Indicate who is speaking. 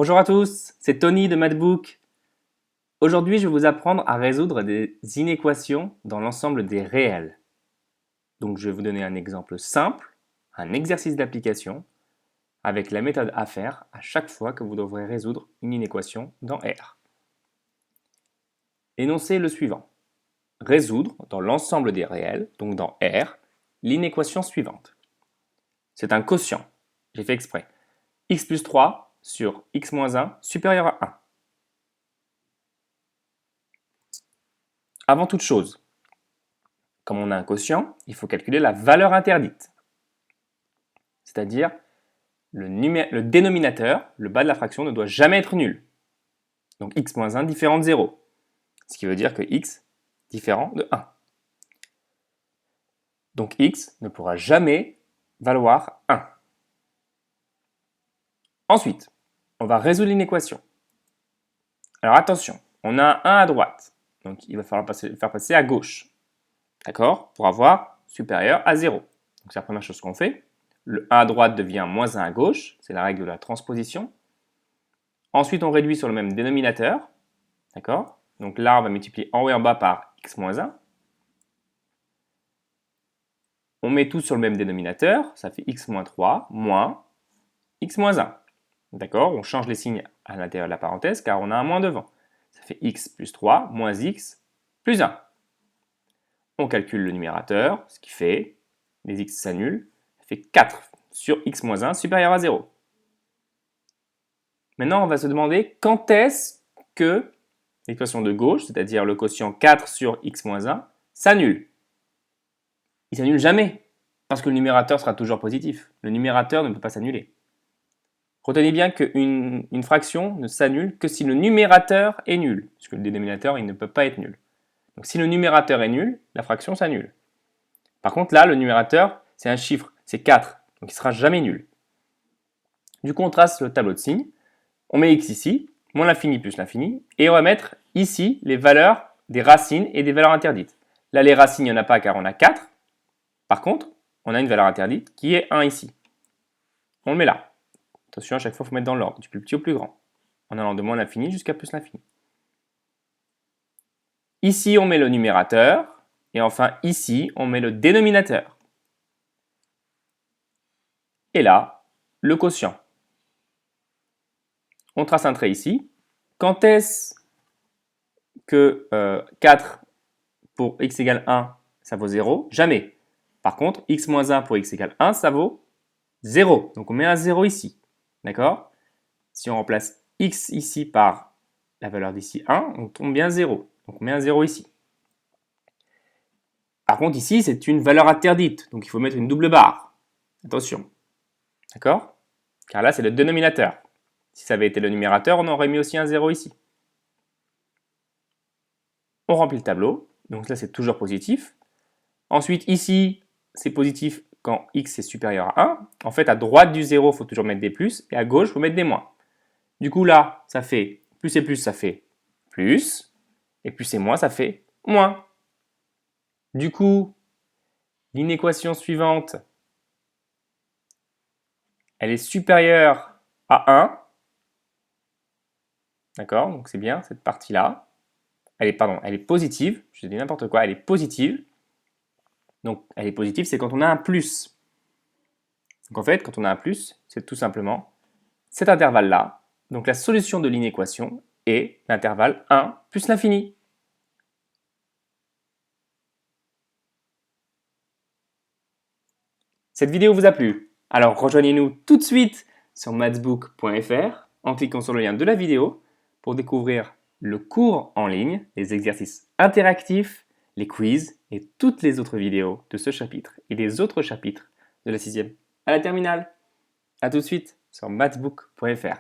Speaker 1: Bonjour à tous, c'est Tony de Mathbook. Aujourd'hui, je vais vous apprendre à résoudre des inéquations dans l'ensemble des réels. Donc, je vais vous donner un exemple simple, un exercice d'application, avec la méthode à faire à chaque fois que vous devrez résoudre une inéquation dans R. Énoncez le suivant. Résoudre dans l'ensemble des réels, donc dans R, l'inéquation suivante. C'est un quotient, j'ai fait exprès. X plus 3 sur x moins 1 supérieur à 1. Avant toute chose, comme on a un quotient, il faut calculer la valeur interdite. C'est-à-dire, le dénominateur, le bas de la fraction, ne doit jamais être nul. Donc x moins 1 différent de 0. Ce qui veut dire que x différent de 1. Donc x ne pourra jamais valoir 1. Ensuite, on va résoudre l'inéquation. Alors attention, on a un 1 à droite. Donc il va falloir faire passer à gauche. D'accord? Pour avoir supérieur à 0. Donc c'est la première chose qu'on fait. Le 1 à droite devient moins 1 à gauche. C'est la règle de la transposition. Ensuite, on réduit sur le même dénominateur. D'accord? Donc là, on va multiplier en haut et en bas par x moins 1. On met tout sur le même dénominateur. Ça fait x moins 3 moins x moins 1. D'accord? On change les signes à l'intérieur de la parenthèse car on a un moins devant. Ça fait x plus 3 moins x plus 1. On calcule le numérateur, ce qui fait, les x s'annulent, ça fait 4 sur x moins 1 supérieur à 0. Maintenant, on va se demander quand est-ce que l'équation de gauche, c'est-à-dire le quotient 4 sur x moins 1, s'annule. Il s'annule jamais, parce que le numérateur sera toujours positif. Le numérateur ne peut pas s'annuler. Retenez bien qu'une fraction ne s'annule que si le numérateur est nul, puisque le dénominateur il ne peut pas être nul. Donc si le numérateur est nul, la fraction s'annule. Par contre là, le numérateur, c'est un chiffre, c'est 4, donc il ne sera jamais nul. Du coup, on trace le tableau de signes, on met x ici, moins l'infini plus l'infini, et on va mettre ici les valeurs des racines et des valeurs interdites. Là, les racines, il n'y en a pas car on a 4. Par contre, on a une valeur interdite qui est 1 ici. On le met là. Attention, à chaque fois, il faut mettre dans l'ordre, du plus petit au plus grand, en allant de moins l'infini jusqu'à plus l'infini. Ici, on met le numérateur, et enfin, ici, on met le dénominateur. Et là, le quotient. On trace un trait ici. Quand est-ce que 4 pour x égale 1, ça vaut 0? Jamais. Par contre, x moins 1 pour x égale 1, ça vaut 0. Donc on met un 0 ici. D'accord? Si on remplace x ici par la valeur d'ici 1, on tombe bien 0. Donc on met un 0 ici. Par contre, ici, c'est une valeur interdite. Donc il faut mettre une double barre. Attention. D'accord? Car là, c'est le dénominateur. Si ça avait été le numérateur, on aurait mis aussi un 0 ici. On remplit le tableau. Donc là, c'est toujours positif. Ensuite, ici, c'est positif quand x est supérieur à 1. En fait, à droite du 0, il faut toujours mettre des plus. Et à gauche, il faut mettre des moins. Du coup, là, ça fait plus et plus, ça fait plus. Et plus et moins, ça fait moins. Du coup, l'inéquation suivante, elle est supérieure à 1. D'accord? Donc c'est bien cette partie-là. Elle est positive. Je dis n'importe quoi, elle est positive. Donc elle est positive, c'est quand on a un plus. Donc en fait, quand on a un plus, c'est tout simplement cet intervalle-là. Donc la solution de l'inéquation est l'intervalle 1 plus l'infini. Cette vidéo vous a plu? Alors rejoignez-nous tout de suite sur mathsbook.fr en cliquant sur le lien de la vidéo pour découvrir le cours en ligne, les exercices interactifs, les quiz et toutes les autres vidéos de ce chapitre et des autres chapitres de la 6e à la terminale. A tout de suite sur mathsbook.fr.